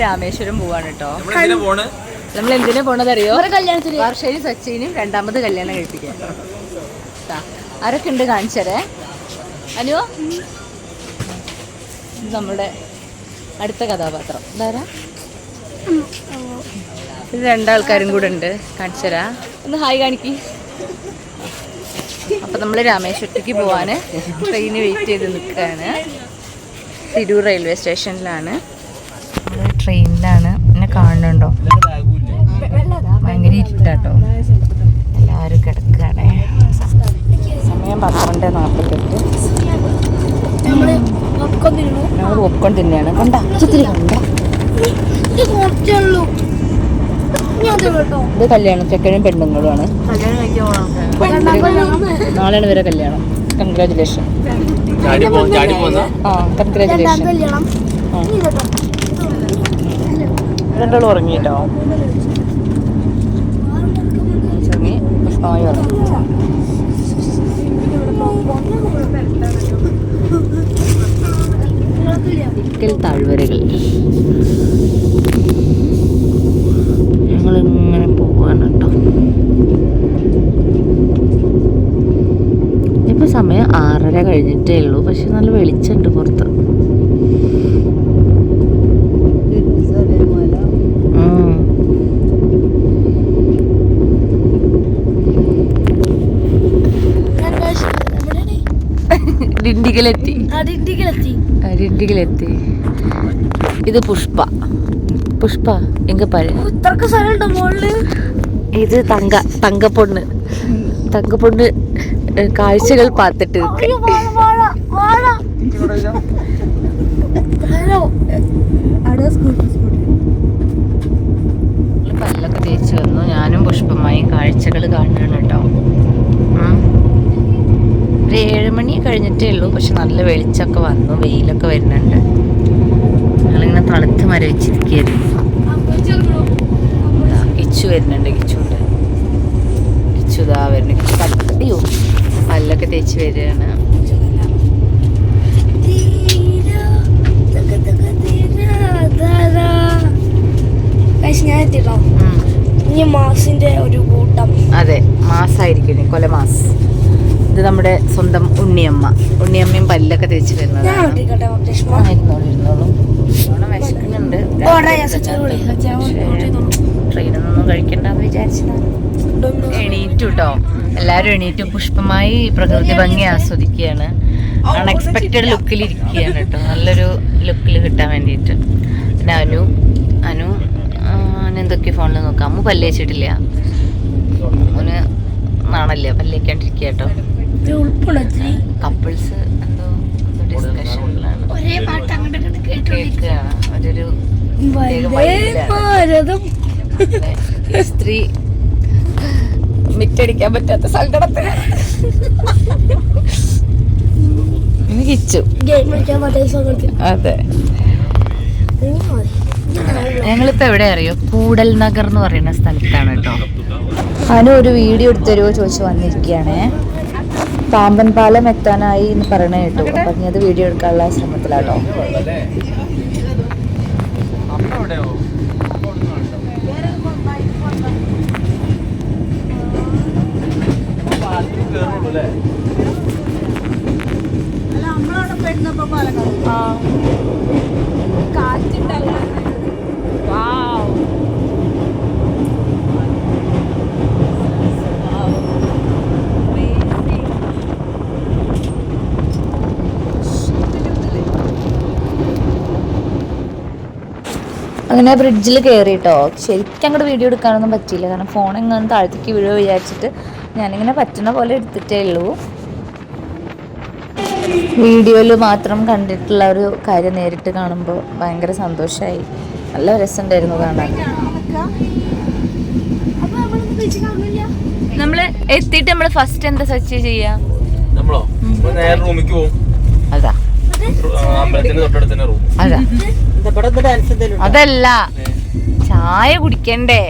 രാമേശ്വരം പോവാണ് കേട്ടോ. നമ്മൾ എന്തിനാ പോണതറിയോ? വർഷയും സച്ചിനും രണ്ടാമത് കല്യാണം കഴിപ്പിക്കാൻ. ആരൊക്കെ ഉണ്ട് കാണിച്ചരേ അനു. ഇത് നമ്മുടെ അടുത്ത കഥാപാത്രം ഇതാരാ? ഇത് രണ്ടാൾക്കാരും കൂടെ ഉണ്ട്. കാണിച്ചരാ ഒന്ന് ഹായ് കാണിക്ക്. അപ്പം നമ്മൾ രാമേശ്വരത്തേക്ക് പോവാൻ ട്രെയിന് വെയിറ്റ് ചെയ്ത് നിൽക്കുകയാണ്. തിരൂർ റെയിൽവേ സ്റ്റേഷനിലാണ്. നമ്മൾ ട്രെയിനിലാണ്. എന്നെ കാണുന്നുണ്ടോ? ഭയങ്കര ഇരുട്ടാട്ടോ. എല്ലാവരും കിടക്കുകയാണ്. സമയം 12:48. ഞങ്ങൾ പോപ്കോൺ തന്നെയാണ്. കണ്ടോ ഇത് കല്യാണം ചെക്കനും പെണ്ണുങ്ങളുമാണ്. നാളെയാണ് വരെ കല്യാണം. കൺഗ്രാജുലേഷൻ. കൺഗ്രാജുലേഷൻ. രണ്ടാളും ഉറങ്ങിട്ടോ. ചെറുങ്ങി പുഷ്പമായി ഉറങ്ങി. ഇക്കൽ താഴ്വരകൾ. ഞങ്ങളിങ്ങനെ പോവാണ് കേട്ടോ. ഇപ്പം സമയം 6:30 കഴിഞ്ഞിട്ടേ ഉള്ളൂ. പക്ഷെ നല്ല വെളിച്ചമുണ്ട് പുറത്ത്. ഡിണ്ടിഗലെത്തി. ഇത് പുഷ്പ. പുഷ്പ എങ്ക പാரு. ഇത് തങ്കപ്പൊണ്ണ്. തങ്കപ്പൊണ്ണ് കാഴ്ചകൾ പാത്തിട്ട് പല്ലൊക്കെ തേച്ച് വന്നു. ഞാനും പുഷ്പമായി കാഴ്ചകൾ കാണുകയാണ് കേട്ടോ. ഒരു 7 മണി കഴിഞ്ഞിട്ടേ ഉള്ളൂ. പക്ഷെ നല്ല വെളിച്ചമൊക്കെ വന്നു. വെയിലൊക്കെ വരുന്നുണ്ട്. ഞങ്ങളിങ്ങനെ തണുത്ത് മരവിച്ചിരിക്കുകയായിരുന്നു. കിച്ചു വരുന്നുണ്ട്. കിച്ചു ഇതാ വരുന്നു. അയ്യോ പല്ലൊക്കെ തേച്ച് വരികയാണ്. അതെ മാസായിരിക്കും. കൊലമാസ്. ഇത് നമ്മുടെ സ്വന്തം ഉണ്ണിയമ്മയും പല്ലൊക്കെ തേച്ച് വരുന്നതാണ്. വിശക്കുന്നുണ്ട്. ട്രെയിനൊന്നും കഴിക്കണ്ടെന്ന് വിചാരിച്ചതാണ്. എണീറ്റു കേട്ടോ. എല്ലാവരും എണീറ്റു. പുഷ്പമായി പ്രകൃതി ഭംഗി ആസ്വദിക്കുകയാണ്. അൺഎക്സ്പെക്റ്റഡ് ലുക്കിലിരിക്കുകയാണ് കേട്ടോ. നല്ലൊരു ലുക്കിൽ കിട്ടാൻ വേണ്ടിയിട്ട്. പിന്നെ അനു എന്തൊക്കെ ഫോണിൽ നോക്കാം. അമ്മ പല്ലേച്ചിട്ടില്ല. അവന് നാണല്ലേ പല്ലേക്കാണ്ടിരിക്കുക കേട്ടോ. കപ്പിൾസ് എന്തോ ഡിസ്കഷനിലാണ്. കേൾക്കുകയാണ്. അതൊരു സ്ത്രീ മിറ്റടിക്കാൻ പറ്റാത്ത സങ്കടത്തിന് കിച്ചു. അതെ. ഞങ്ങളിപ്പോ എവിടെ അറിയോ? കൂടൽ നഗർ എന്ന് പറയുന്ന സ്ഥലത്താണ് കേട്ടോ. അനു ഒരു വീഡിയോ എടുത്തരുമോ ചോദിച്ചു വന്നിരിക്കുകയാണേ. പാമ്പൻ പാലം എത്താനായി എന്ന് പറയണ കേട്ടു. അപ്പം അത് വീഡിയോ എടുക്കാനുള്ള ശ്രമത്തിലാട്ടോ. അങ്ങനെ ബ്രിഡ്ജിൽ കയറിയിട്ടോ. ശരിക്കും അങ്ങോട്ട് വീഡിയോ എടുക്കാനൊന്നും പറ്റിയില്ല. കാരണം ഫോൺ എങ്ങനെ താഴത്തേക്ക് വീഴുക വിചാരിച്ചിട്ട് ഞാനിങ്ങനെ പറ്റുന്ന പോലെ എടുത്തിട്ടേ ഉള്ളൂ. വീഡിയോയിൽ മാത്രം കണ്ടിട്ടുള്ള ഒരു കാര്യം നേരിട്ട് കാണുമ്പോൾ ഭയങ്കര സന്തോഷമായി. നല്ല രസമുണ്ടായിരുന്നു കാണാൻ. നമ്മൾ എത്തിയിട്ട് നമ്മൾ ഫസ്റ്റ് എന്താ സെർച്ച് ചെയ്യാ? അതാ അതല്ല ചായ കുടിക്കണ്ടേ?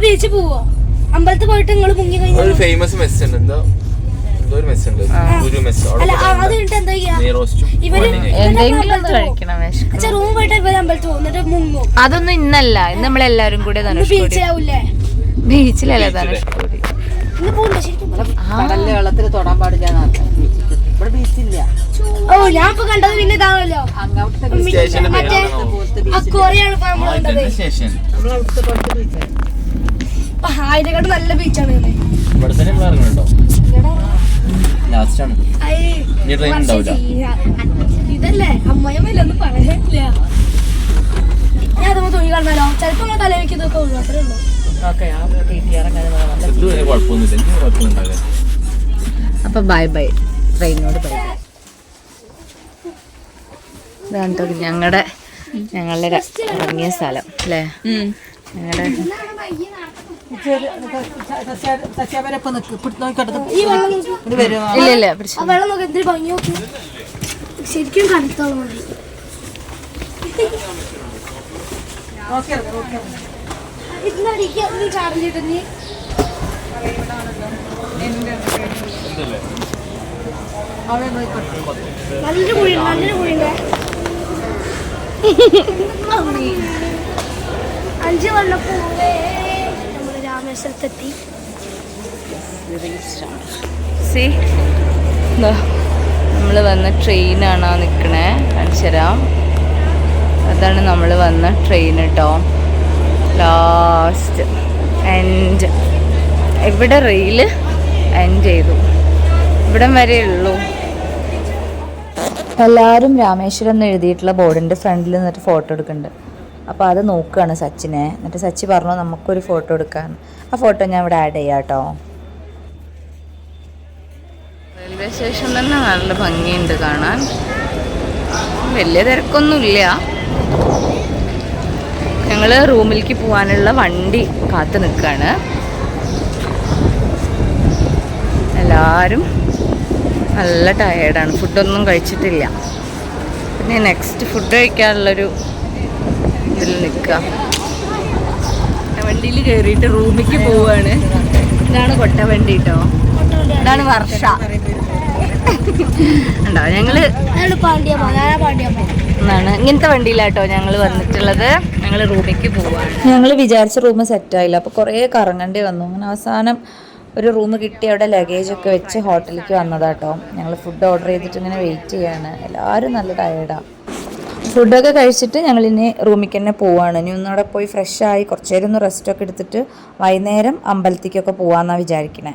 ബീച്ചിൽ പോവോ? അമ്പലത്തിൽ പോയിട്ട് നിങ്ങൾ മുങ്ങി കഴിഞ്ഞാൽ ഫേമസ് മെസ് ഉണ്ട്, എന്തോ ഒരു മെസ് ഉണ്ട്, ഒരു മെസ്. റൂം പോയിട്ട് അമ്പലത്തിൽ പോകുന്നിട്ട് മുങ്ങും. അതൊന്നും ഇന്നല്ല, ഇന്ന് നമ്മളെല്ലാരും കൂടെ ബീച്ചിലല്ലേ ധനുഷ്കോടി. കടലിലെ വെള്ളത്തിൽ തൊടാൻ പാടില്ല. ഓ ഞാൻ ഇപ്പൊ കണ്ടത് പിന്നെ ഇതാണല്ലോ, അതിനെക്കാട്ട് നല്ല ബീച്ചാണ്. ഇതല്ലേ അമ്മയമ്മല്ലേ, ഒന്നും പറയാനില്ല. ഞാൻ അതമ്മ തുണി കാണാലോ, ചിലപ്പോ നമ്മൾ തലവെക്കുന്നതൊക്കെ ഉള്ളു, അത്രേ ഉള്ളൂ. അപ്പൊ ബൈ ബൈ, ട്രെയിനോട് ബൈ ബൈ. ഇതാണ് ഞങ്ങളുടെ ഇറങ്ങിയ സ്ഥലം അല്ലേ? ഞങ്ങളുടെ ഇല്ല ശരിക്കും കണ്ടത്തോളം മതി. നല്ല കുഴി, നല്ല കുഴിയുണ്ട്. 5 വെള്ളപ്പൂവേ നമ്മൾ രാമേശ്വരത്തെത്തി. നമ്മൾ വന്ന ട്രെയിനാണ് നിൽക്കണേ, കാണിച്ചു തരാം. അതാണ് നമ്മൾ വന്ന ട്രെയിൻ കേട്ടോ. ലാസ്റ്റ് എൻഡ് ഇവിടെ റെയിൽ എൻഡ് ചെയ്തു, ഇവിടം വരെ ഉള്ളൂ. എല്ലാവരും രാമേശ്വരം എന്ന് എഴുതിയിട്ടുള്ള ബോർഡിൻ്റെ ഫ്രണ്ടിൽ നിന്നിട്ട് ഫോട്ടോ എടുക്കുന്നുണ്ട്. അപ്പോൾ അത് നോക്കുകയാണ് സച്ചിനെ. എന്നിട്ട് സച്ചി പറഞ്ഞു നമുക്കൊരു ഫോട്ടോ എടുക്കാൻ. ആ ഫോട്ടോ ഞാൻ ഇവിടെ ആഡ് ചെയ്യാം കേട്ടോ. റെയിൽവേ സ്റ്റേഷൻ തന്നെ നല്ല ഭംഗിയുണ്ട് കാണാൻ, വലിയ തിരക്കൊന്നുമില്ല. ഞങ്ങൾ റൂമിലേക്ക് പോകാനുള്ള വണ്ടി കാത്തു നിൽക്കുകയാണ്. എല്ലാവരും നല്ല ടയേർഡാണ്, ഫുഡൊന്നും കഴിച്ചിട്ടില്ല. പിന്നെ നെക്സ്റ്റ് ഫുഡ് കഴിക്കാനുള്ളൊരു ഇതിൽ നിൽക്കുക. വണ്ടിയിൽ കയറിയിട്ട് റൂമിലേക്ക് പോവുകയാണ്. ഇതാണ് കൊട്ടവണ്ടി കേട്ടോ, ഇതാണ് വർഷ ഉണ്ടോ. ഞങ്ങള് എന്നാണ് ഇങ്ങനത്തെ വണ്ടിയിലാട്ടോ ഞങ്ങൾ വന്നിട്ടുള്ളത്. ഞങ്ങൾ റൂമിലേക്ക് പോവാണ്. ഞങ്ങൾ വിചാരിച്ച റൂം സെറ്റായില്ല, അപ്പോൾ കുറേ കറങ്ങേണ്ടി വന്നു. അങ്ങനെ അവസാനം ഒരു റൂം കിട്ടി, അവിടെ ലഗേജൊക്കെ വെച്ച് ഹോട്ടലിലേക്ക് വന്നതാട്ടോ. ഞങ്ങൾ ഫുഡ് ഓർഡർ ചെയ്തിട്ട് ഇങ്ങനെ വെയിറ്റ് ചെയ്യാണ്. എല്ലാവരും നല്ല ടയേർഡാണ്. ഫുഡൊക്കെ കഴിച്ചിട്ട് ഞങ്ങളിനി റൂമിലേക്ക് തന്നെ പോവാണ്. ഇനി ഒന്നവിടെ പോയി ഫ്രഷായി കുറച്ച് നേരം ഒന്ന് റെസ്റ്റൊക്കെ എടുത്തിട്ട് വൈകുന്നേരം അമ്പലത്തേക്കൊക്കെ പോകാമെന്നാണ് വിചാരിക്കണേ.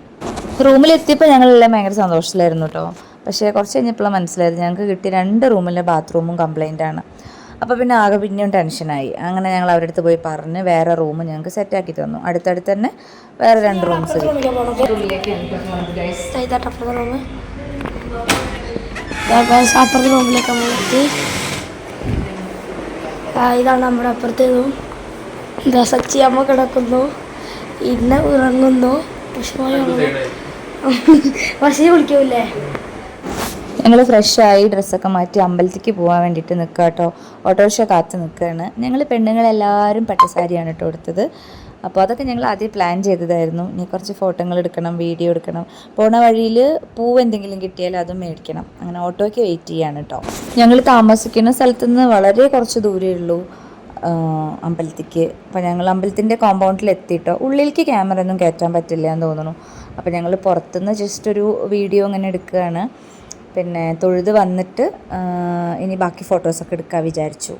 റൂമിലെത്തിയപ്പോൾ ഞങ്ങളെല്ലാം ഭയങ്കര സന്തോഷത്തിലായിരുന്നു കേട്ടോ. പക്ഷേ കുറച്ച് കഴിഞ്ഞപ്പോഴാണ് മനസ്സിലായത് ഞങ്ങൾക്ക് കിട്ടിയ 2 റൂമിലെ ബാത്റൂമും കംപ്ലൈൻ്റാണ്. അപ്പോൾ പിന്നെ ആകെ പിന്നെയും ടെൻഷനായി. അങ്ങനെ ഞങ്ങൾ അവരുടെ അടുത്ത് പോയി പറഞ്ഞ് വേറെ റൂം ഞങ്ങൾക്ക് സെറ്റാക്കി തന്നു. അടുത്തടുത്ത് തന്നെ വേറെ 2 റൂംസ് കിട്ടി. റൂമിലേക്ക് ഇതാണ് നമ്മുടെ അപ്പുറത്തേതും. എന്താ സച്ചി അമ്മ കിടക്കുന്നു, ഇന്ന ഉറങ്ങുന്നു, പക്ഷേ വിളിക്കൂല്ലേ. ഞങ്ങൾ ഫ്രഷായി ഡ്രസ്സൊക്കെ മാറ്റി അമ്പലത്തേക്ക് പോകാൻ വേണ്ടിയിട്ട് നിൽക്കുക കേട്ടോ. ഓട്ടോറിക്ഷ കാത്ത് നിൽക്കുകയാണ്. ഞങ്ങൾ പെണ്ണുങ്ങളെല്ലാവരും പട്ടുസാരിയാണ് കേട്ടോ എടുത്തത്. അപ്പോൾ അതൊക്കെ ഞങ്ങൾ ആദ്യം പ്ലാൻ ചെയ്തതായിരുന്നു. ഇനി കുറച്ച് ഫോട്ടോകൾ എടുക്കണം, വീഡിയോ എടുക്കണം. പോണ വഴിയിൽ പൂവ് എന്തെങ്കിലും കിട്ടിയാൽ അതും മേടിക്കണം. അങ്ങനെ ഓട്ടോയ്ക്ക് വെയിറ്റ് ചെയ്യാണ് കേട്ടോ. ഞങ്ങൾ താമസിക്കുന്ന സ്ഥലത്തുനിന്ന് വളരെ കുറച്ച് ദൂരമേ ഉള്ളൂ അമ്പലത്തേക്ക്. അപ്പോൾ ഞങ്ങൾ അമ്പലത്തിൻ്റെ കോമ്പൗണ്ടിൽ എത്തിയിട്ടോ. ഉള്ളിലേക്ക് ക്യാമറ ഒന്നും കയറ്റാൻ പറ്റില്ല എന്ന് തോന്നുന്നു. അപ്പോൾ ഞങ്ങൾ പുറത്തുനിന്ന് ജസ്റ്റ് ഒരു വീഡിയോ ഇങ്ങനെ എടുക്കുകയാണ്. പിന്നെ തൊഴുത് വന്നിട്ട് ഇനി ബാക്കി ഫോട്ടോസൊക്കെ എടുക്കാൻ വിചാരിച്ചു.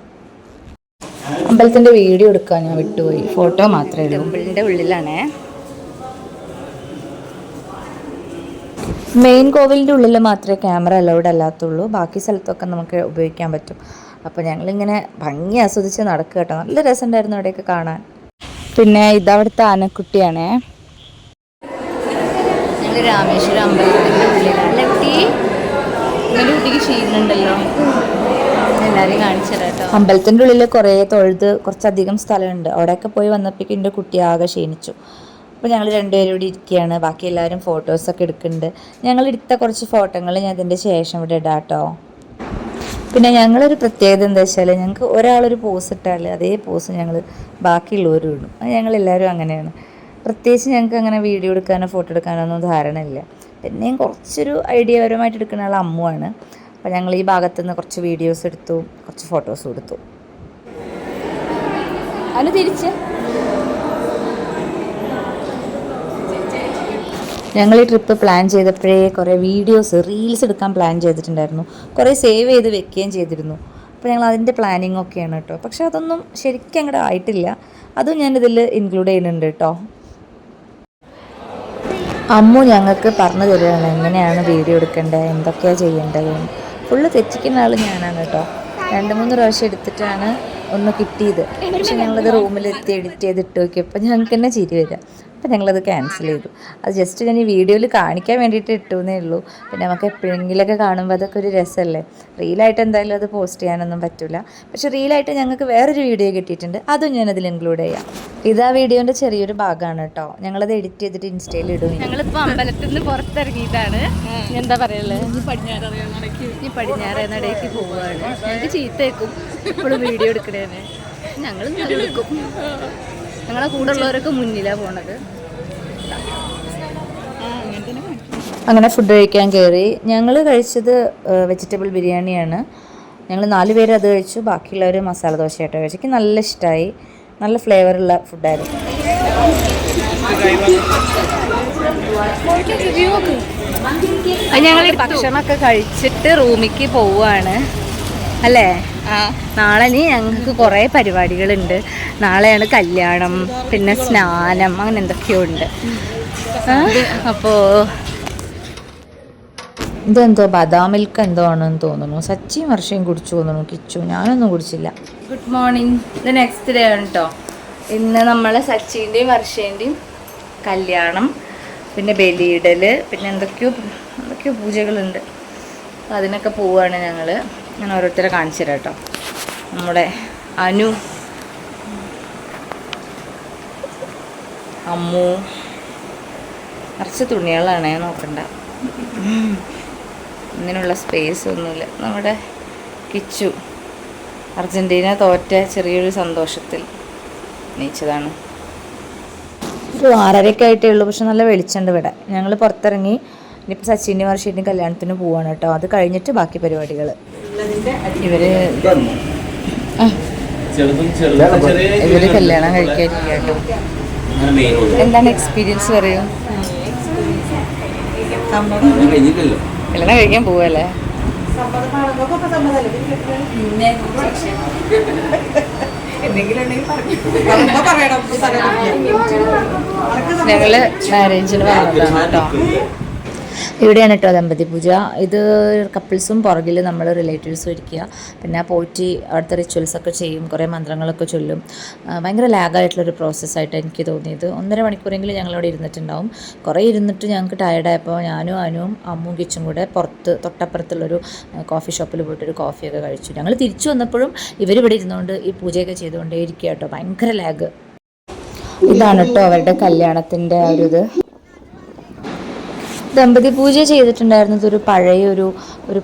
അമ്പലത്തിൻ്റെ വീഡിയോ എടുക്കാൻ ഞാൻ വിട്ടുപോയി, ഫോട്ടോ മാത്രമേ ഉള്ളൂ. അമ്പലത്തിൻ്റെ ഉള്ളിലാണേ. മെയിൻ കോവിലിൻ്റെ ഉള്ളിൽ മാത്രമേ ക്യാമറ അലൗഡ് അല്ലാത്തുള്ളൂ, ബാക്കി സ്ഥലത്തൊക്കെ നമുക്ക് ഉപയോഗിക്കാൻ പറ്റും. അപ്പോൾ ഞങ്ങളിങ്ങനെ ഭംഗി ആസ്വദിച്ച് നടക്കുക കേട്ടോ. നല്ല രസമുണ്ടായിരുന്നു അവിടെയൊക്കെ കാണാൻ. പിന്നെ ഇതവിടുത്തെ ആനക്കുട്ടിയാണേ. ഞങ്ങൾ രാമേശ്വരം അമ്പലത്തിൻ്റെ ഉള്ളിലാണ്. ഇങ്ങനെ കുട്ടിക്ക് ക്ഷീണുണ്ടല്ലോ, എല്ലാവരെയും കാണിച്ചു തരാം കേട്ടോ. അമ്പലത്തിൻ്റെ ഉള്ളിൽ കുറേ തൊഴുത് കുറച്ചധികം സ്ഥലമുണ്ട്. അവിടെയൊക്കെ പോയി വന്നപ്പോഴേക്കും എൻ്റെ കുട്ടി ആകെ ക്ഷീണിച്ചു. അപ്പോൾ ഞങ്ങൾ രണ്ടുപേരും ഇവിടെ ഇരിക്കുകയാണ്. ബാക്കി എല്ലാവരും ഫോട്ടോസൊക്കെ എടുക്കുന്നുണ്ട്. ഞങ്ങൾ എടുത്ത കുറച്ച് ഫോട്ടോകൾ ഞാൻ ഇതിൻ്റെ ശേഷം ഇവിടെ ഇടാം കേട്ടോ. പിന്നെ ഞങ്ങളൊരു പ്രത്യേകത എന്താ വെച്ചാൽ ഞങ്ങൾക്ക് ഒരാളൊരു പോസ് ഇട്ടാൽ അതേ പോസ് ഞങ്ങൾ ബാക്കിയുള്ളവരും ഇടും. അത് ഞങ്ങളെല്ലാവരും അങ്ങനെയാണ്. പ്രത്യേകിച്ച് ഞങ്ങൾക്ക് അങ്ങനെ വീഡിയോ എടുക്കാനോ ഫോട്ടോ എടുക്കാനോ ഒന്നും ധാരണയില്ല. പിന്നെയും കുറച്ചൊരു ഐഡിയപരമായിട്ട് എടുക്കുന്ന ആൾ അമ്മുവാണ്. അപ്പോൾ ഞങ്ങൾ ഈ ഭാഗത്തുനിന്ന് കുറച്ച് വീഡിയോസ് എടുത്തു, കുറച്ച് ഫോട്ടോസും എടുത്തു. അത് തിരിച്ച് ഞങ്ങൾ ഈ ട്രിപ്പ് പ്ലാൻ ചെയ്തപ്പോഴേ കുറേ വീഡിയോസ് റീൽസ് എടുക്കാൻ പ്ലാൻ ചെയ്തിട്ടുണ്ടായിരുന്നു. കുറേ സേവ് ചെയ്ത് വെക്കുകയും ചെയ്തിരുന്നു. അപ്പോൾ ഞങ്ങൾ അതിൻ്റെ പ്ലാനിങ് ഒക്കെയാണ് കേട്ടോ. പക്ഷെ അതൊന്നും ശരിക്കും അങ്ങോട്ട് ആയിട്ടില്ല. അതും ഞാനിതിൽ ഇൻക്ലൂഡ് ചെയ്യുന്നുണ്ട് കേട്ടോ. അമ്മു ഞങ്ങൾക്ക് പറഞ്ഞു തരികയാണ് എങ്ങനെയാണ് വീഡിയോ എടുക്കേണ്ടത്, എന്തൊക്കെയാണ് ചെയ്യേണ്ടത്. ഫുള്ള് തെറ്റിക്കുന്ന ആൾ ഞാനാണ് കേട്ടോ. 2-3 പ്രാവശ്യം എടുത്തിട്ടാണ് ഒന്ന് കിട്ടിയത്. പക്ഷെ ഞങ്ങളത് റൂമിലെത്തി എഡിറ്റ് ചെയ്തിട്ട് നോക്കിയപ്പോൾ ഞങ്ങൾക്ക് തന്നെ ചിരി വരിക. അപ്പോൾ ഞങ്ങളത് ക്യാൻസൽ ചെയ്തു. അത് ജസ്റ്റ് ഞാൻ ഈ വീഡിയോയിൽ കാണിക്കാൻ വേണ്ടിയിട്ട് ഇട്ടുവെന്നേ ഉള്ളൂ. പിന്നെ നമുക്ക് എപ്പോഴെങ്കിലൊക്കെ കാണുമ്പോൾ അതൊക്കെ ഒരു രസമല്ലേ. റീലായിട്ട് എന്തായാലും അത് പോസ്റ്റ് ചെയ്യാനൊന്നും പറ്റില്ല. പക്ഷേ റീലായിട്ട് ഞങ്ങൾക്ക് വേറൊരു വീഡിയോ കിട്ടിയിട്ടുണ്ട്. അതും ഞാനതിൽ ഇൻക്ലൂഡ് ചെയ്യാം. ഇതാ വീഡിയോൻ്റെ ചെറിയൊരു ഭാഗമാണ് കേട്ടോ. ഞങ്ങളത് എഡിറ്റ് ചെയ്തിട്ട് ഇൻസ്റ്റയിൽ ഇടും. ഞങ്ങളിപ്പോൾ അമ്പലത്തിൽ നിന്ന് പുറത്തിറങ്ങിയതാണ്. എന്താ പറയുള്ളത്, ഈ പടിഞ്ഞാറേനടയ്ക്ക് പോവുകയാണ്. ഞങ്ങൾക്ക് ചീത്തേക്കും ഇപ്പോഴും വീഡിയോ എടുക്കണേന്. ഞങ്ങൾ എടുക്കും. ഞങ്ങളെ കൂടെ ഉള്ളവരൊക്കെ മുന്നിലാണ് പോണത്. അങ്ങനെ ഫുഡ് കഴിക്കാൻ കയറി. ഞങ്ങൾ കഴിച്ചത് വെജിറ്റബിൾ ബിരിയാണിയാണ്. ഞങ്ങൾ 4 പേര് അത് കഴിച്ചു. ബാക്കിയുള്ളവർ മസാല ദോശയായിട്ട് കഴിച്ചു. എനിക്ക് നല്ല ഇഷ്ടമായി. നല്ല ഫ്ലേവറുള്ള ഫുഡായിരുന്നു. ഞങ്ങൾ ഭക്ഷണമൊക്കെ കഴിച്ചിട്ട് റൂമിലേക്ക് പോവുകയാണ് അല്ലേ. നാളെ ഇനി ഞങ്ങൾക്ക് കുറേ പരിപാടികളുണ്ട്. നാളെയാണ് കല്യാണം, പിന്നെ സ്നാനം, അങ്ങനെ എന്തൊക്കെയോ ഉണ്ട്. അപ്പോൾ ഇതെന്തോ ബദാം മിൽക്ക് എന്തോ ആണെന്ന് തോന്നുന്നു. സച്ചിയും വർഷയും കുടിച്ചു തോന്നുന്നു. കിച്ചു ഞാനൊന്നും കുടിച്ചില്ല. Good morning. ഇത് നെക്സ്റ്റ് ഡേ ആണ് കേട്ടോ. ഇന്ന് നമ്മൾ സച്ചിൻ്റെയും വർഷേൻ്റെയും കല്യാണം, പിന്നെ ബലിയിടൽ, പിന്നെ എന്തൊക്കെയോ പൂജകളുണ്ട്. അപ്പോൾ അതിനൊക്കെ പോവുകയാണ് ഞങ്ങൾ. ഞാൻ ഓരോരുത്തരെ കാണിച്ചു തരാം കേട്ടോ. നമ്മുടെ അനു, അമ്മു, നിറച്ച് തുണികളാണ്, നോക്കണ്ട. ഇതിനുള്ള സ്പേസ് ഒന്നുമില്ല. നമ്മുടെ കിച്ചു അർജൻറ്റീന തോറ്റ ചെറിയൊരു സന്തോഷത്തിൽ നീച്ചതാണ്. ഒരു 6:30 ആയിട്ടേ ഉള്ളൂ. പക്ഷെ നല്ല വെളിച്ചമുണ്ട് ഇവിടെ. ഞങ്ങൾ പുറത്തിറങ്ങി. ഇനിയിപ്പോൾ സച്ചിൻ്റെ വർഷത്തിൻ്റെ കല്യാണത്തിന് പോവാണ് കേട്ടോ. അത് കഴിഞ്ഞിട്ട് ബാക്കി പരിപാടികൾ. ഇവര് കല്യാണം കഴിക്കാതിരിക്കുക കേട്ടോ. എന്താണ് എക്സ്പീരിയൻസ് പറയൂ? കല്യാണം കഴിക്കാൻ പോവല്ലേ? ഞങ്ങള് മാരേജിന് വന്നതാണ് കേട്ടോ. ഇവിടെയാണ് കേട്ടോ ദമ്പതി പൂജ. ഇത് കപ്പിൾസും പുറകിൽ നമ്മൾ റിലേറ്റീവ്സും ഇരിക്കുക. പിന്നെ പോയിട്ട് അവിടുത്തെ റിച്വൽസൊക്കെ ചെയ്യും, കുറേ മന്ത്രങ്ങളൊക്കെ ചൊല്ലും. ഭയങ്കര ലാഗായിട്ടുള്ളൊരു പ്രോസസ്സായിട്ട് എനിക്ക് തോന്നിയത്. 1.5 മണിക്കൂറെങ്കിലും ഞങ്ങളവിടെ ഇരുന്നിട്ടുണ്ടാവും. കുറേ ഇരുന്നിട്ട് ഞങ്ങൾക്ക് ടയർഡായപ്പോൾ ഞാനും അനുവും അമ്മും കിച്ചും കൂടെ പുറത്ത് തൊട്ടപ്പുറത്തുള്ളൊരു കോഫി ഷോപ്പിൽ പോയിട്ടൊരു കോഫിയൊക്കെ കഴിച്ചു. ഞങ്ങൾ തിരിച്ചു വന്നപ്പോഴും ഇവരിവിടെ ഇരുന്നുകൊണ്ട് ഈ പൂജയൊക്കെ ചെയ്തുകൊണ്ടേ ഇരിക്കുക കേട്ടോ. ഭയങ്കര ലാഗ്. ഇതാണ് കേട്ടോ അവരുടെ കല്യാണത്തിൻ്റെ ആ ഒരു ഇത്. ദമ്പതി പൂജ ചെയ്തിട്ടുണ്ടായിരുന്നത് ഒരു പഴയ ഒരു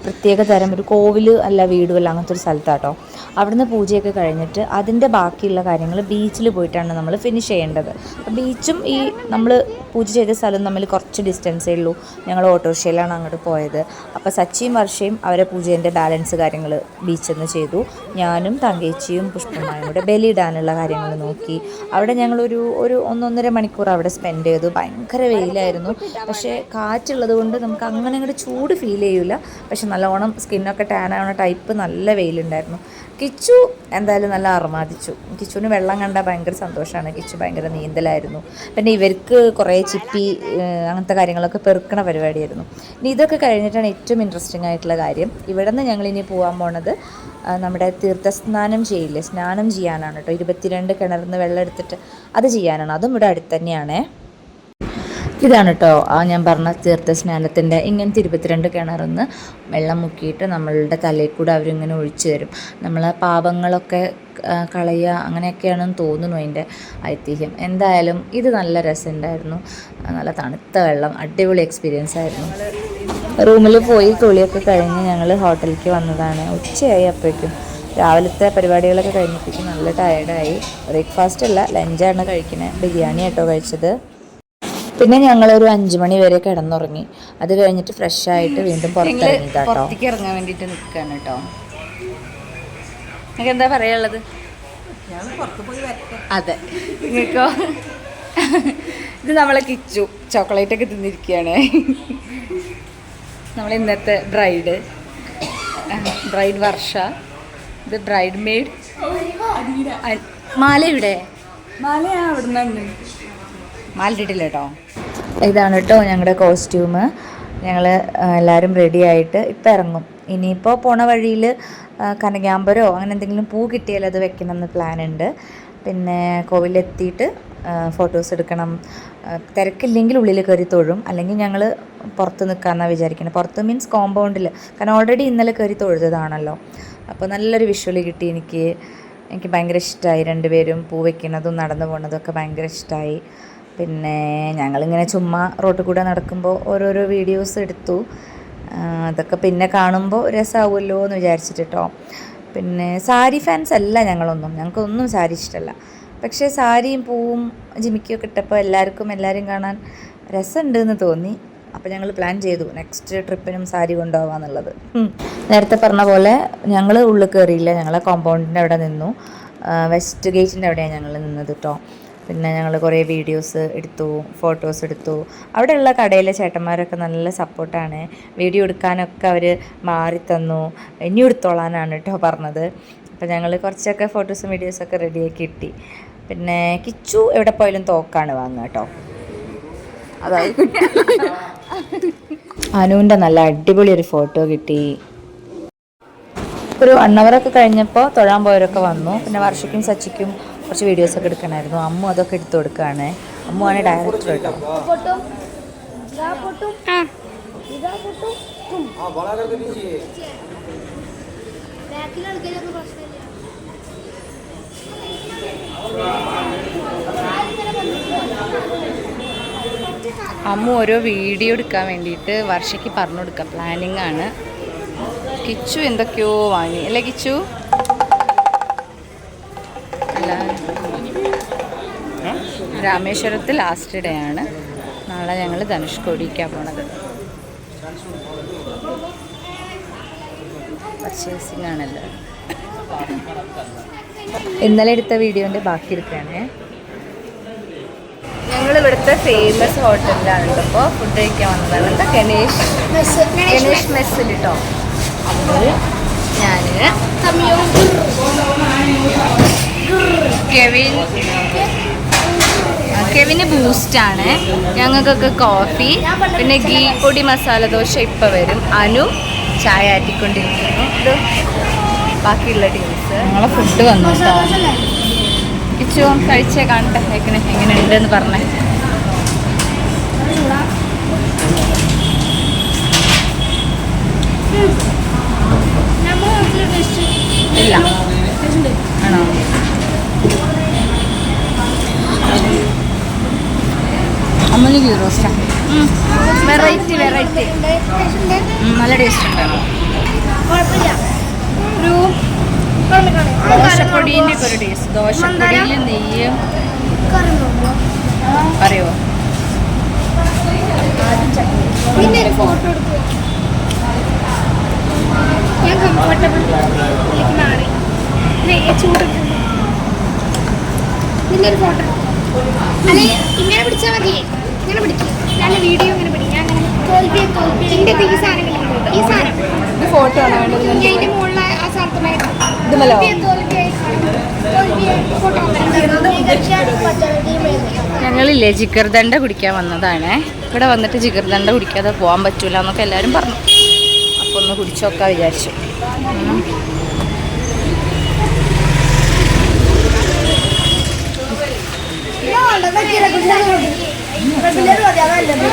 പ്രത്യേക തരം ഒരു കോവിൽ അല്ല വീടുമല്ല അങ്ങനത്തെ ഒരു സ്ഥലത്താട്ടോ. അവിടുന്ന് പൂജയൊക്കെ കഴിഞ്ഞിട്ട് അതിൻ്റെ ബാക്കിയുള്ള കാര്യങ്ങൾ ബീച്ചിൽ പോയിട്ടാണ് നമ്മൾ ഫിനിഷ് ചെയ്യേണ്ടത്. അപ്പോൾ ബീച്ചും ഈ നമ്മൾ പൂജ ചെയ്ത സ്ഥലം തമ്മിൽ കുറച്ച് ഡിസ്റ്റൻസേ ഉള്ളൂ. ഞങ്ങൾ ഓട്ടോറിക്ഷയിലാണ് അങ്ങോട്ട് പോയത്. അപ്പോൾ സച്ചിയും വർഷയും അവരെ പൂജേൻ്റെ ബാലൻസ് കാര്യങ്ങൾ ബീച്ചിൽ നിന്ന് ചെയ്തു. ഞാനും തങ്കേച്ചിയും പുഷ്പമായും കൂടെ ബലിയിടാനുള്ള കാര്യങ്ങൾ നോക്കി. അവിടെ ഞങ്ങളൊരു 1.5 മണിക്കൂർ അവിടെ സ്പെൻഡ് ചെയ്തു. ഭയങ്കര വെയിലായിരുന്നു. പക്ഷേ കാറ്റുള്ളത് കൊണ്ട് നമുക്ക് അങ്ങനെ അങ്ങോട്ട് ചൂട് ഫീൽ ചെയ്യില്ല. പക്ഷെ നല്ലോണം സ്കിന്നൊക്കെ ടാൻ ആവുന്ന ടൈപ്പ് നല്ല വെയിലുണ്ടായിരുന്നു. കിച്ചു എന്തായാലും നല്ല അർമാദിച്ചു. കിച്ചുവിന് വെള്ളം കണ്ടാൽ ഭയങ്കര സന്തോഷമാണ്. കിച്ചു ഭയങ്കര നീന്തലായിരുന്നു. പിന്നെ ഇവർക്ക് കുറേ ചിപ്പി അങ്ങനത്തെ കാര്യങ്ങളൊക്കെ പെറുക്കണ പരിപാടിയായിരുന്നു. ഇനി ഇതൊക്കെ കഴിഞ്ഞിട്ടാണ് ഏറ്റവും ഇൻട്രസ്റ്റിംഗ് ആയിട്ടുള്ള കാര്യം. ഇവിടെ നിന്ന് ഞങ്ങളിനി പോകാൻ പോണത് നമ്മുടെ തീർത്ഥസ്നാനം ചെയ്യില്ലേ, സ്നാനം ചെയ്യാനാണ് കേട്ടോ. 22 കിണറിൽ നിന്ന് വെള്ളം എടുത്തിട്ട് അത് ചെയ്യാനാണ്. അതും ഇവിടെ അടുത്ത് തന്നെയാണേ. ഇതാണ് കേട്ടോ ഞാൻ പറഞ്ഞ തീർത്ഥ സ്നാനത്തിൻ്റെ ഇങ്ങനത്തെ 22 കിണറിന്ന് വെള്ളം മുക്കിയിട്ട് നമ്മളുടെ തലയിൽ കൂടെ അവരിങ്ങനെ ഒഴിച്ചു തരും. നമ്മളെ പാപങ്ങളൊക്കെ കളയുക അങ്ങനെയൊക്കെയാണെന്ന് തോന്നുന്നു അതിൻ്റെ ഐതിഹ്യം. എന്തായാലും ഇത് നല്ല രസമുണ്ടായിരുന്നു. നല്ല തണുത്ത വെള്ളം, അടിപൊളി എക്സ്പീരിയൻസ് ആയിരുന്നു. റൂമിൽ പോയി കുളിയൊക്കെ കഴിഞ്ഞ് ഞങ്ങൾ ഹോട്ടലിലേക്ക് വന്നതാണ്. ഉച്ചയായി അപ്പോഴേക്കും. രാവിലത്തെ പരിപാടികളൊക്കെ കഴിഞ്ഞപ്പോഴേക്കും നല്ല ടയർഡായി. ബ്രേക്ക്ഫാസ്റ്റ് അല്ല, ലഞ്ചാണ് കഴിക്കുന്നത്. ബിരിയാണി ആട്ടോ കഴിച്ചത്. പിന്നെ ഞങ്ങളൊരു 5 മണി വരെ കിടന്നുറങ്ങി. അത് കഴിഞ്ഞിട്ട് ഫ്രഷ് ആയിട്ട് വീണ്ടും പുറത്തേക്ക് ഇറങ്ങാൻ വേണ്ടിയിട്ട് നിൽക്കുകയാണ് കേട്ടോ. നിങ്ങൾക്ക് എന്താ പറയാനുള്ളത്? അതെ, നിങ്ങൾക്കോ? ഇത് നമ്മളെ കിച്ചു ചോക്ലേറ്റ് ഒക്കെ തിന്നിരിക്കുകയാണ്. നമ്മൾ ഇന്നത്തെ ബ്രൈഡ് വർഷ, ഇത് ബ്രൈഡ് മെയ്ഡ്. മാല ഇവിടെ മാല ഇട്ടിട്ടില്ല കേട്ടോ. ഇതാണ് കേട്ടോ ഞങ്ങളുടെ കോസ്റ്റ്യൂം. ഞങ്ങൾ എല്ലാവരും റെഡി ആയിട്ട് ഇപ്പം ഇറങ്ങും. ഇനിയിപ്പോൾ പോണ വഴിയിൽ കനകാമ്പരോ അങ്ങനെ എന്തെങ്കിലും പൂ കിട്ടിയാൽ അത് വെക്കണം എന്ന് പ്ലാനുണ്ട്. പിന്നെ കോവിലെത്തിയിട്ട് ഫോട്ടോസ് എടുക്കണം. തിരക്കില്ലെങ്കിൽ ഉള്ളിൽ കയറി തൊഴും, അല്ലെങ്കിൽ ഞങ്ങൾ പുറത്ത് നിൽക്കാമെന്നാണ് വിചാരിക്കുന്നത്. പുറത്ത് മീൻസ് കോമ്പൗണ്ടിൽ, കാരണം ഓൾറെഡി ഇന്നലെ കയറി തൊഴുതതാണല്ലോ. അപ്പോൾ നല്ലൊരു വിഷ്വൽ കിട്ടി. എനിക്ക് ഭയങ്കര ഇഷ്ടമായി. രണ്ടുപേരും പൂ വയ്ക്കുന്നതും നടന്നു പോകുന്നതും ഒക്കെ ഭയങ്കര ഇഷ്ടമായി. പിന്നെ ഞങ്ങളിങ്ങനെ ചുമ്മാ റോട്ടിൽ കൂടെ നടക്കുമ്പോൾ ഓരോരോ വീഡിയോസ് എടുത്തു. അതൊക്കെ പിന്നെ കാണുമ്പോൾ രസമാവുമല്ലോ എന്ന് വിചാരിച്ചിട്ട് കേട്ടോ. പിന്നെ സാരി ഫാൻസ് അല്ല ഞങ്ങൾക്കൊന്നും സാരി ഇഷ്ടമല്ല. പക്ഷേ സാരിയും പൂവും ജിമിക്കൊക്കെ ഇട്ടപ്പോൾ എല്ലാവരും കാണാൻ രസമുണ്ടെന്ന് തോന്നി. അപ്പോൾ ഞങ്ങൾ പ്ലാൻ ചെയ്തു നെക്സ്റ്റ് ട്രിപ്പിനും സാരി കൊണ്ടുപോകാമെന്നുള്ളത്. നേരത്തെ പറഞ്ഞ പോലെ ഞങ്ങൾ ഉള്ളിൽ കയറിയില്ല. ഞങ്ങളെ കോമ്പൗണ്ടിൻ്റെ അവിടെ നിന്നു. വെസ്റ്റ് ഗേറ്റിൻ്റെ അവിടെയാണ് ഞങ്ങൾ നിന്നത് കേട്ടോ. പിന്നെ ഞങ്ങൾ കുറേ വീഡിയോസ് എടുത്തു, ഫോട്ടോസ് എടുത്തു. അവിടെയുള്ള കടയിലെ ചേട്ടന്മാരൊക്കെ നല്ല സപ്പോർട്ടാണ്. വീഡിയോ എടുക്കാനൊക്കെ അവർ മാറി തന്നു. ഇനി എടുത്തോളാനാണ് കേട്ടോ പറഞ്ഞത്. അപ്പോൾ ഞങ്ങൾ കുറച്ചൊക്കെ ഫോട്ടോസും വീഡിയോസൊക്കെ റെഡിയാക്കി കിട്ടി. പിന്നെ കിച്ചു എവിടെ പോയാലും തോക്കാണ് വാങ്ങുക കേട്ടോ. അതായത് അനുവിൻ്റെ നല്ല അടിപൊളി ഒരു ഫോട്ടോ കിട്ടി. ഒരു 1 hour കഴിഞ്ഞപ്പോൾ തൊഴാൻ പോയവരൊക്കെ വന്നു. പിന്നെ വർഷയ്ക്കും സച്ചിക്കും കുറച്ച് വീഡിയോസൊക്കെ എടുക്കണമായിരുന്നു. അമ്മു അതൊക്കെ എടുത്തു കൊടുക്കുകയാണ്. അമ്മുവാണ് ഡയറക്ടർ കേട്ടോ. അമ്മു ഓരോ വീഡിയോ എടുക്കാൻ വേണ്ടിയിട്ട് വർഷയ്ക്ക് പറഞ്ഞു കൊടുക്കുക, പ്ലാനിങ് ആണ്. കിച്ചു എന്തൊക്കെയോ വാങ്ങി അല്ലേ കിച്ചു? അല്ല, രാമേശ്വരത്ത് ലാസ്റ്റ് ഡേ ആണ്. നാളെ ഞങ്ങൾ ധനുഷ്കോടിക്കാണ് പോണത്. പർച്ചേസിങ് ആണല്ലോ. ഇന്നലെ എടുത്ത വീഡിയോൻ്റെ ബാക്കി എടുക്കുകയാണേ. ഞങ്ങൾ ഇവിടുത്തെ ഫേമസ് ഹോട്ടലിലാണ് ഇപ്പോൾ ഫുഡ് കഴിക്കാൻ വന്നതാണ്. എന്താ ഗണേഷ് മെസ്സിൽ കേട്ടോ. അപ്പോൾ ഞാൻ കെവിന് ബൂസ്റ്റാണ്, ഞങ്ങൾക്കൊക്കെ കോഫി, പിന്നെ ഗീ പൊടി മസാല ദോശ ഇപ്പം വരും. അനു ചായ ആറ്റിക്കൊണ്ടിരിക്കുന്നു. ഇത് ബാക്കിയുള്ള ടീംസ്. ഞങ്ങളെ ഫുഡ് വന്നു കേട്ടോ. കിച്ചു കഴിച്ചേ കാണട്ടെ എങ്ങനെ ഉണ്ടെന്ന് പറഞ്ഞേ. ഇല്ല ആണോ? അമ്മന് ഗീ റോസ്റ്റാ. വെറൈറ്റി നല്ല ടേസ്റ്റ് ഉണ്ടായിരുന്നു. ഒരു ദോശപ്പൊടീൻ്റെ ഒക്കെ ഒരു ടേസ്റ്റ്. ദോശപ്പൊടിയിൽ നെയ്യും അറിയോ? ഞാൻ കംഫർട്ടബിൾ മാറി ചൂട്. നിന്റെ ഒരു ഫോട്ടോ അല്ലെ ഇങ്ങനെ പിടിച്ചാൽ മതിയേ. ഇങ്ങനെ പിടിക്കും. നല്ല വീഡിയോ ഇങ്ങനെ പിടിക്കും. ഞാൻ തോൽവിയെ ഈ സാധനങ്ങളുണ്ട്. ഈ സാധനം ഫോട്ടോ ആണ് വേണ്ടത്. ഞാൻ അതിന്റെ മുകളിൽ ആ സ്ഥലത്തുണ്ടായിരുന്നു. ഞങ്ങളില്ലേ ജിഗർദണ്ഡ കുടിക്കാൻ വന്നതാണ്. ഇവിടെ വന്നിട്ട് ജിഗർദണ്ഡ കുടിക്കാതെ പോകാൻ പറ്റൂല എന്നൊക്കെ എല്ലാവരും പറഞ്ഞു. അപ്പോൾ ഒന്ന് കുടിച്ചോക്കാൻ വിചാരിച്ചു.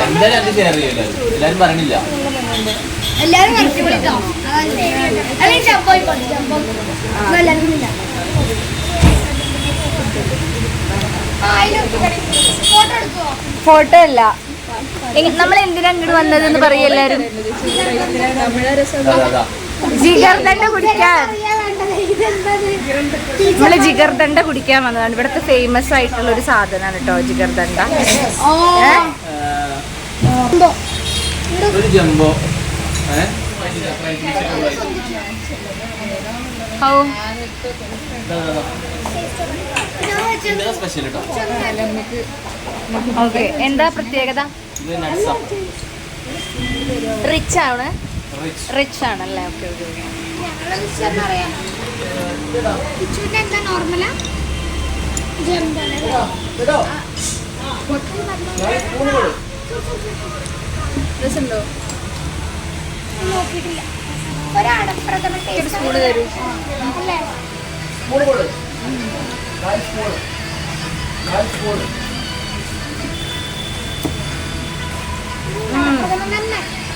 എല്ലാരും പറഞ്ഞില്ല. എല്ലാരും കറക്റ്റ് വിളിക്കാം. അല്ലെങ്കിൽ ജമ്പോ ജമ്പോ എല്ലാവർക്കും ഇല്ല. ഫോട്ടോ എടുക്കുവോ? ഫോട്ടോ അല്ല, നമ്മൾ എന്തിനാ അങ്ങോട്ട് വന്നതെന്ന് പറയും എല്ലാരും. ജിഗർദണ്ഡ കുടിക്കാൻ, നമ്മള് ജിഗർദണ്ഡ കുടിക്കാൻ വന്നതാണ്. ഇവിടുത്തെ ഫേമസ് ആയിട്ടുള്ള ഒരു സാധനമാണ് കേട്ടോ ജിഗർദണ്ഡ. ജംബോ സ്പെഷ്യൽ കേട്ടോ. ഓക്കെ, എന്താ പ്രത്യേകത? റിച്ച് ആണ്, റിച്ച് ആണല്ലേ. Okay okay okay. എന്താ നോർമലാ? രസമുണ്ടോ? നോക്കിയിട്ടില്ല. ഒരടപ്രഥമ സ്പൂണ് തരൂ. അല്ലേ?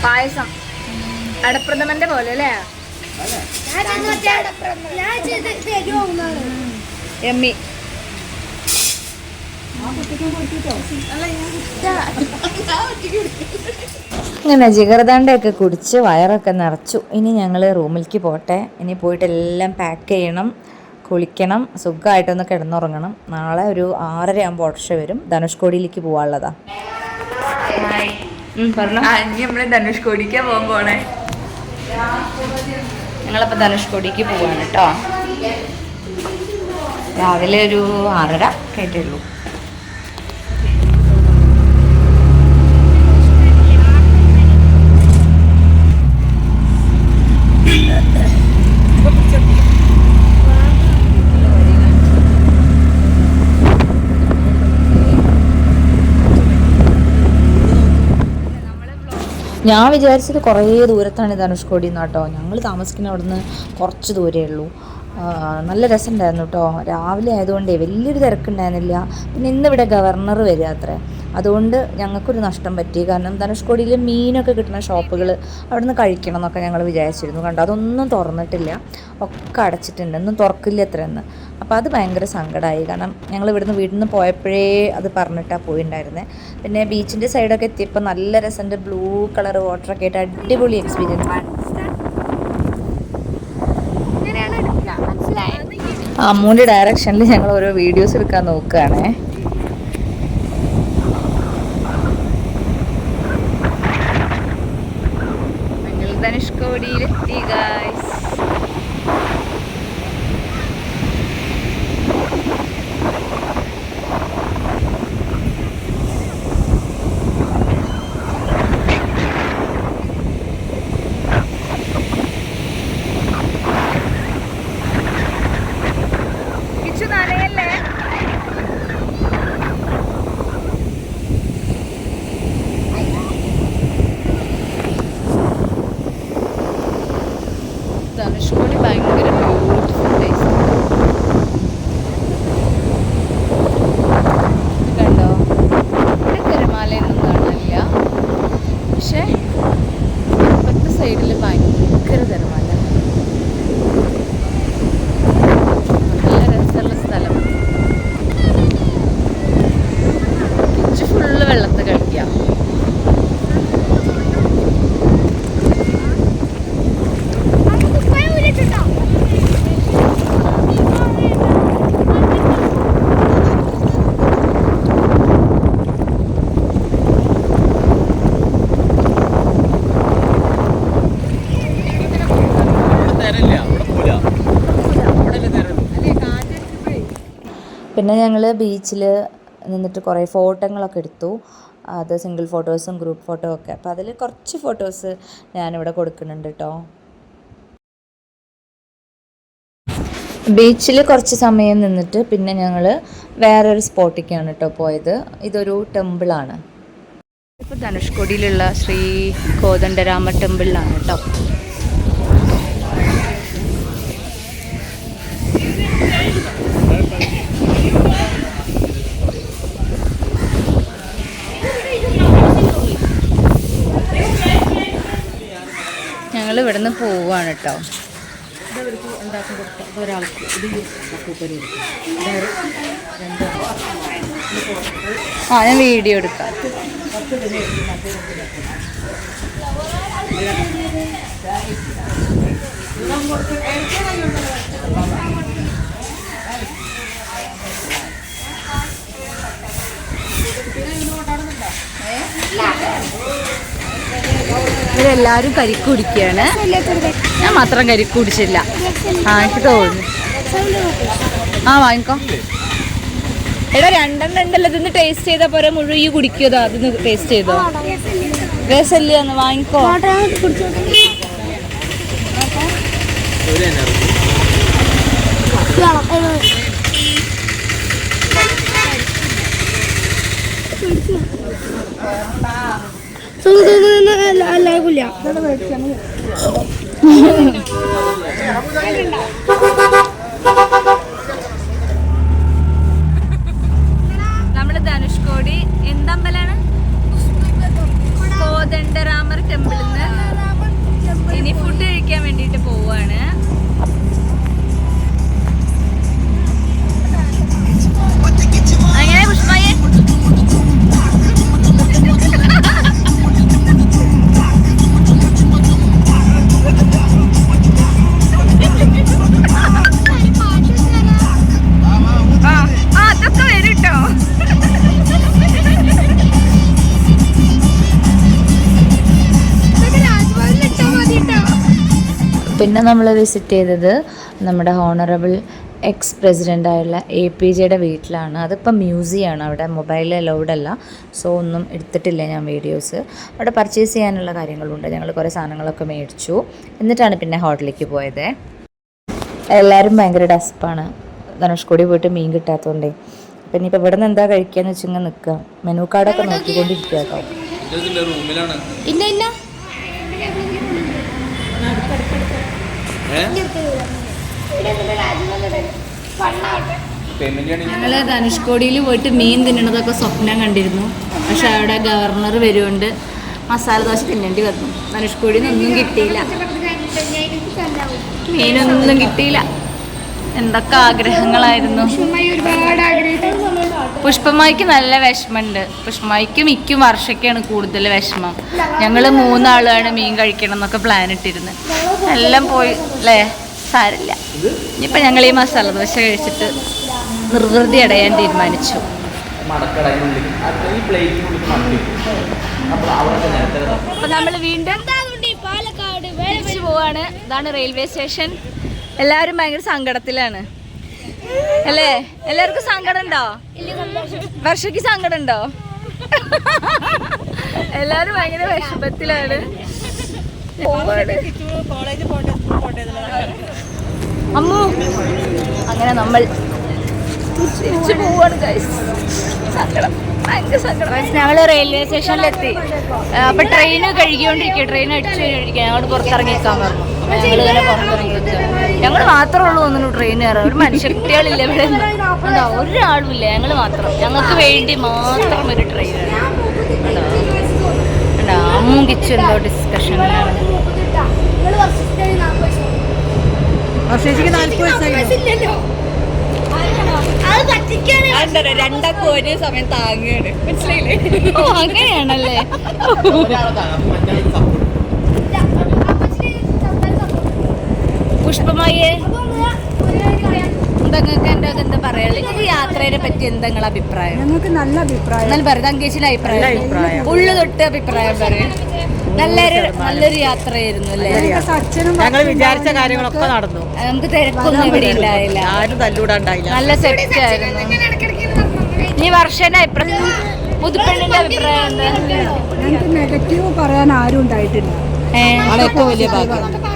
പായസം അടപ്രഥമന്റെ പോലെ അല്ലേ? എമ്മി. അങ്ങനെ ജിഗർദണ്ഡയൊക്കെ കുടിച്ച് വയറൊക്കെ നിറച്ചു. ഇനി ഞങ്ങൾ റൂമിലേക്ക് പോട്ടെ. ഇനി പോയിട്ട് എല്ലാം പാക്ക് ചെയ്യണം, കുളിക്കണം, സുഖമായിട്ടൊന്ന് കിടന്നുറങ്ങണം. നാളെ ഒരു 6:30 ആകുമ്പോൾ ഓട്ടോറിക്ഷ വരും. ധനുഷ്കോടിയിലേക്ക് പോകാനുള്ളതാ. ഇനി നമ്മള് ധനുഷ്കോടിക്കാ പോകാൻ പോണേ. ഞങ്ങളപ്പോൾ ധനുഷ്കോടിക്ക് പോവാണ് കേട്ടോ. രാവിലെ ഒരു 6:30 കേട്ടുള്ളൂ. ഞാൻ വിചാരിച്ചത് കുറേ ദൂരത്താണ് ധനുഷ്കോടി നിന്ന് കേട്ടോ. ഞങ്ങൾ താമസിക്കുന്ന അവിടെ നിന്ന് കുറച്ച് ദൂരമേ ഉള്ളൂ. നല്ല രസമുണ്ടായിരുന്നു കേട്ടോ. രാവിലെ ആയതുകൊണ്ടേ വലിയൊരു തിരക്കുണ്ടായിരുന്നില്ല. പിന്നെ ഇന്നിവിടെ ഗവർണർ വരിക അത്രേ, അതുകൊണ്ട് ഞങ്ങൾക്കൊരു നഷ്ടം പറ്റി. കാരണം ധനുഷ്കോടിയിൽ മീനൊക്കെ കിട്ടുന്ന ഷോപ്പുകൾ അവിടെ നിന്ന് കഴിക്കണം എന്നൊക്കെ ഞങ്ങൾ വിചാരിച്ചിരുന്നു. കണ്ടോ, അതൊന്നും തുറന്നിട്ടില്ല, ഒക്കെ അടച്ചിട്ടുണ്ട്. ഒന്നും തുറക്കില്ല എത്രയെന്ന്. അപ്പോൾ അത് ഭയങ്കര സങ്കടമായി. കാരണം ഞങ്ങൾ ഇവിടുന്ന് വീട്ടിൽ നിന്ന് പോയപ്പോഴേ അത് പറഞ്ഞിട്ടാണ് പോയിണ്ടായിരുന്നത്. പിന്നെ ബീച്ചിൻ്റെ സൈഡൊക്കെ എത്തിയപ്പോൾ നല്ല രസമുണ്ട്. ബ്ലൂ കളർ വാട്ടറൊക്കെ ആയിട്ട് അടിപൊളി എക്സ്പീരിയൻസ്. അമ്മൂൻ്റെ ഡയറക്ഷനിൽ ഞങ്ങൾ ഓരോ വീഡിയോസ് എടുക്കാൻ നോക്കുകയാണേ. ധനുഷ്കോടിയിലെത്തി ഗായ്സ്. ധനുഷ്കോടി ഭയങ്കര ബ്യൂട്ടിഫുൾ പ്ലേസ് കണ്ടോ. ഇവിടെ തിരമാലയൊന്നും കാണില്ല, പക്ഷേ ഇപ്പത്തെ സൈഡിൽ ഭയങ്കര തിരമാല. നല്ല രസമുള്ള സ്ഥലം. കിച്ച് ഫുള്ള് വെള്ളത്തിൽ കളിക്കാം. പിന്നെ ഞങ്ങൾ ബീച്ചിൽ നിന്നിട്ട് കുറേ ഫോട്ടോകളൊക്കെ എടുത്തു. അത് സിംഗിൾ ഫോട്ടോസും ഗ്രൂപ്പ് ഫോട്ടോ ഒക്കെ. അപ്പോൾ അതിൽ കുറച്ച് ഫോട്ടോസ് ഞാനിവിടെ കൊടുക്കുന്നുണ്ട് കേട്ടോ. ബീച്ചിൽ കുറച്ച് സമയം നിന്നിട്ട് പിന്നെ ഞങ്ങൾ വേറൊരു സ്പോട്ടിലേക്കാണ് കേട്ടോ പോയത്. ഇതൊരു ടെമ്പിളാണ്. ഇപ്പോൾ ധനുഷ്കോടിയിലുള്ള ശ്രീ കോദണ്ഡരാമ ടെമ്പിളിലാണ് കേട്ടോ. ഇവിടെ നിന്ന് പോവാണ് കേട്ടോ. ഞാൻ വീഡിയോ എടുക്കാം. ഇവരെല്ലാരും കരിക്ക് കുടിക്കുകയാണ്. ഞാൻ മാത്രം കരിക്ക് കുടിച്ചില്ല. എനിക്ക് തോന്നുന്നു. വാങ്ങിക്കോ. എടാ 2 ഉണ്ടല്ലോ. ഇതൊന്ന് ടേസ്റ്റ് ചെയ്താൽ പോരെ, മുഴുവൻ ഈ കുടിക്കതോ? അതൊന്ന് ടേസ്റ്റ് ചെയ്തോ? രസല്ലേ? ഒന്ന് വാങ്ങിക്കോ. നമ്മള് ധനുഷ്കോടി എന്തമ്പലാണ്? കോദണ്ഡരാമർ ടെമ്പിളിൽ നിന്ന് ഇനി ഫുഡ് കഴിക്കാൻ വേണ്ടിട്ട് പോവാണ്. അങ്ങനെ പുഷ്പയെ അതൊക്കെ വരും കേട്ടോ. പിന്നെ നമ്മൾ വിസിറ്റ് ചെയ്തത് നമ്മുടെ ഹോണറബിൾ എക്സ് പ്രസിഡൻ്റായുള്ള APJയുടെ വീട്ടിലാണ്. അതിപ്പോൾ മ്യൂസിയമാണ്. അവിടെ മൊബൈൽ അലൗഡല്ല. സോ ഒന്നും എടുത്തിട്ടില്ല ഞാൻ വീഡിയോസ്. അവിടെ പർച്ചേസ് ചെയ്യാനുള്ള കാര്യങ്ങളുണ്ട്. ഞങ്ങൾ കുറേ സാധനങ്ങളൊക്കെ മേടിച്ചു. എന്നിട്ടാണ് പിന്നെ ഹോട്ടലിലേക്ക് പോയത്. എല്ലാവരും ഭയങ്കര ഡസ്പാണ്. ധനുഷ്കോടി പോയിട്ട് മീൻ കിട്ടാത്തതുകൊണ്ടേ. അപ്പം ഇനിയിപ്പോൾ ഇവിടെ നിന്ന് എന്താ കഴിക്കാന്ന് വെച്ചിങ്ങനെ നിൽക്കുക. മെനു കാർഡൊക്കെ നോക്കിക്കൊണ്ടിരിക്കുക കേട്ടോ. ഇല്ല ഞങ്ങൾ ധനുഷ്കോടിയിൽ പോയിട്ട് മീൻ തിന്നണതൊക്കെ സ്വപ്നം കണ്ടിരുന്നു. പക്ഷെ അവിടെ ഗവർണർ വരുകൊണ്ട് മസാല ദോശ തിന്നേണ്ടി വന്നു. ധനുഷ്കോടിയിൽ നിന്നൊന്നും കിട്ടിയില്ല, മീനൊന്നും കിട്ടിയില്ല. എന്തൊക്കെ ആഗ്രഹങ്ങളായിരുന്നു. പുഷ്പമായിക്ക് നല്ല വിഷമമുണ്ട്. പുഷ്പമായിക്ക് മിക്കും വർഷക്കാണ് കൂടുതൽ വിഷമം. ഞങ്ങൾ 3 ആളാണ് മീൻ കഴിക്കണം എന്നൊക്കെ പ്ലാൻ ഇട്ടിരുന്നത്. എല്ലാം പോയി അല്ലേ? സാരില്ല. ഇനിയിപ്പോൾ ഞങ്ങൾ ഈ മസാല ദോശ കഴിച്ചിട്ട് നിർവൃതി അടയാൻ തീരുമാനിച്ചു. അപ്പോൾ നമ്മൾ വീണ്ടും തിരിച്ചു പോവാണ്. ഇതാണ് റെയിൽവേ സ്റ്റേഷൻ. എല്ലാവരും ഭയങ്കര സങ്കടത്തിലാണ് അല്ലേ? എല്ലാവർക്കും സങ്കടം ഉണ്ടോ? വർഷയ്ക്ക് സങ്കടം ഉണ്ടോ? എല്ലാവരും ഭയങ്കര വിഷമത്തിലാണ്. അമ്മു അങ്ങനെ നമ്മൾ തിരിച്ചു പോവാണ് ഗൈസ്. സങ്കടം, ഭയങ്കര സങ്കടം. ഞങ്ങൾ റെയിൽവേ സ്റ്റേഷനിലെത്തി. അപ്പം ട്രെയിൻ കഴുകിക്കൊണ്ടിരിക്കുക. ട്രെയിൻ അടിച്ചു കഴിക്കാൻ ഞങ്ങൾ പുറത്തിറങ്ങിയേക്കാൻ പറഞ്ഞു. ഞങ്ങളിങ്ങനെ പുറത്തിറങ്ങിയിരിക്കുക. ഞങ്ങൾ മാത്രമേ ഉള്ളൂ തോന്നുന്നു ട്രെയിൻ കയറാൻ. ഒരു മനുഷ്യക്കുട്ടികളില്ല ഇവിടെ. ഉണ്ടോ? ഒരാളുമില്ല. ഞങ്ങൾ മാത്രം. ഞങ്ങൾക്ക് വേണ്ടി മാത്രം ഒരു ട്രെയിനാണ്. ഉണ്ടോ? അമ്മും കിച്ചു എന്തോ ഡിസ്കഷനിലാണ്. രണ്ടൊക്കെ ഒരേ സമയം താങ്ങുകയാണ്. മനസ്സിലായില്ലേ? ഓ അങ്ങനെയാണല്ലേ? പുഷ്പമായേ നിങ്ങൾക്ക് എൻ്റെ എന്താ പറയാ? നിങ്ങൾക്ക് യാത്രയെ പറ്റി എന്താ നിങ്ങളുടെ അഭിപ്രായം? ഞങ്ങൾക്ക് നല്ല അഭിപ്രായം. എന്നാലും പറയാം തങ്കേച്ചിയുടെ അഭിപ്രായം. ഉള്ളു തൊട്ട് അഭിപ്രായം പറയും. നല്ലൊരു യാത്രയായിരുന്നു അല്ലേ? ഞങ്ങൾ വിചാരിച്ച കാര്യങ്ങളൊക്കെ നടന്നു. നമുക്ക് തിരക്കൊന്നും ഇവിടെ ഉണ്ടായില്ല. ആരും തല്ലൂടാണ്ടായില്ല. നല്ല സെറ്റ് ആയിരുന്നു. ഈ വർഷന്റെ അഭിപ്രായം, പുതുപ്പെണ്ണിന്റെ അഭിപ്രായം എന്താ? ഞങ്ങൾക്ക് നെഗറ്റീവ് പറയാൻ ആരും ഉണ്ടായിട്ടില്ല.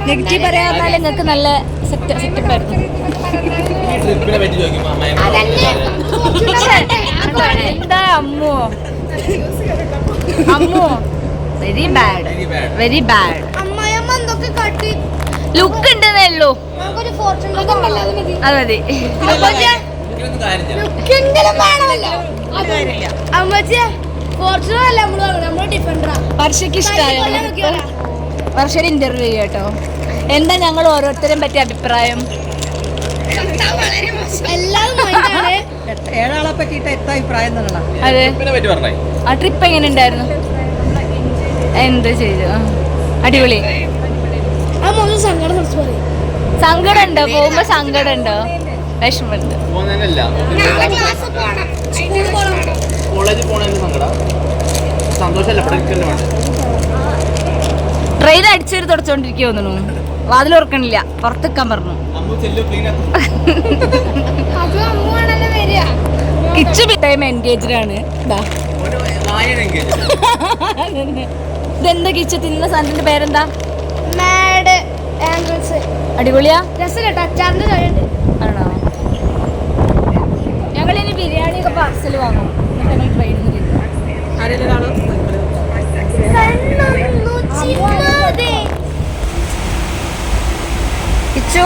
നെഗറ്റീവ് പറയാൻ നിങ്ങൾക്ക് നല്ല സെറ്റപ്പ് ആയിരുന്നു. എന്താ Ammu very bad, very bad. Look ഉണ്ടെന്നേ ഉള്ളൂ. അത് മതി. വർഷയ്ക്ക് ഇഷ്ടമായോ? വർഷയുടെ ഇന്റർവ്യൂ ചെയ്യാട്ടോ. എന്താ ഞങ്ങൾ ഓരോരുത്തരെയും പറ്റിയ അഭിപ്രായം? ഏഴാളെ പറ്റിയിട്ട് എത്ര അഭിപ്രായം എന്നുള്ള അതെ, ആ ട്രിപ്പ് എങ്ങനെ ഉണ്ടായിരുന്നു? എന്ത് ചെയ്തു? അടിപൊളി. സങ്കടം ഉണ്ടോ? പോകുമ്പോ സങ്കടം ഉണ്ടോ? വിഷമുണ്ട്. ട്രെയിൻ അടിച്ചൊരു തുടച്ചോണ്ടിരിക്കുക തോന്നുന്നു. വാതിൽ ഓർക്കണില്ല, പുറത്തേക്കാൻ പറഞ്ഞു. കിച്ചു ടൈം എൻഗേജ്ഡ് ആണ്. ഇതെന്താ കിച്ചു തിന്ന സാധനത്തിന്റെ പേരെന്താ? അടിപൊളിയാ, ആണോ? ഞങ്ങളിനി ബിരിയാണി ഒക്കെ പാർസൽ വാങ്ങും. ഞങ്ങൾ ട്രെയിനിൽ കിച്ചു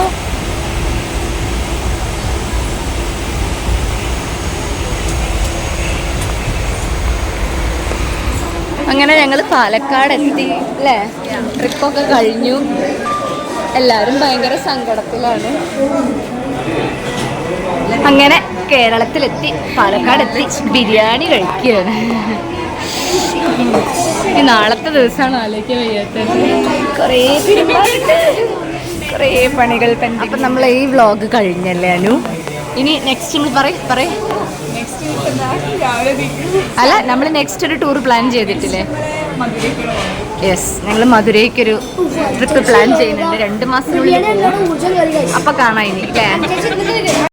അങ്ങനെ ഞങ്ങൾ പാലക്കാട് എത്തി അല്ലേ? ട്രിപ്പൊക്കെ കഴിഞ്ഞു. എല്ലാവരും ഭയങ്കര സങ്കടത്തിലാണ്. അങ്ങനെ കേരളത്തിലെത്തി, പാലക്കാടെത്തി, ബിരിയാണി കഴിക്കുകയാണ്. ഈ നാളത്തെ ദിവസമാണ് ആലോചിക്കാൻ വയ്യാത്തത്. കുറേ പെരുമാറുണ്ട്, കുറേ പണികൾ പെൻഡിങ്. അപ്പം നമ്മൾ ഈ വ്ളോഗ് കഴിഞ്ഞല്ലേ അനു? ഇനി നെക്സ്റ്റ് നമ്മൾ പറയും. അല്ല, നമ്മൾ നെക്സ്റ്റ് ഒരു ടൂർ പ്ലാൻ ചെയ്തിട്ടില്ലേ? യെസ്, ഞങ്ങൾ മധുരയ്ക്കൊരു ട്രിപ്പ് പ്ലാൻ ചെയ്യുന്നുണ്ട്. 2 മാസത്തിനുള്ളിൽ. അപ്പൊ കാണാം ഇനി അല്ലേ?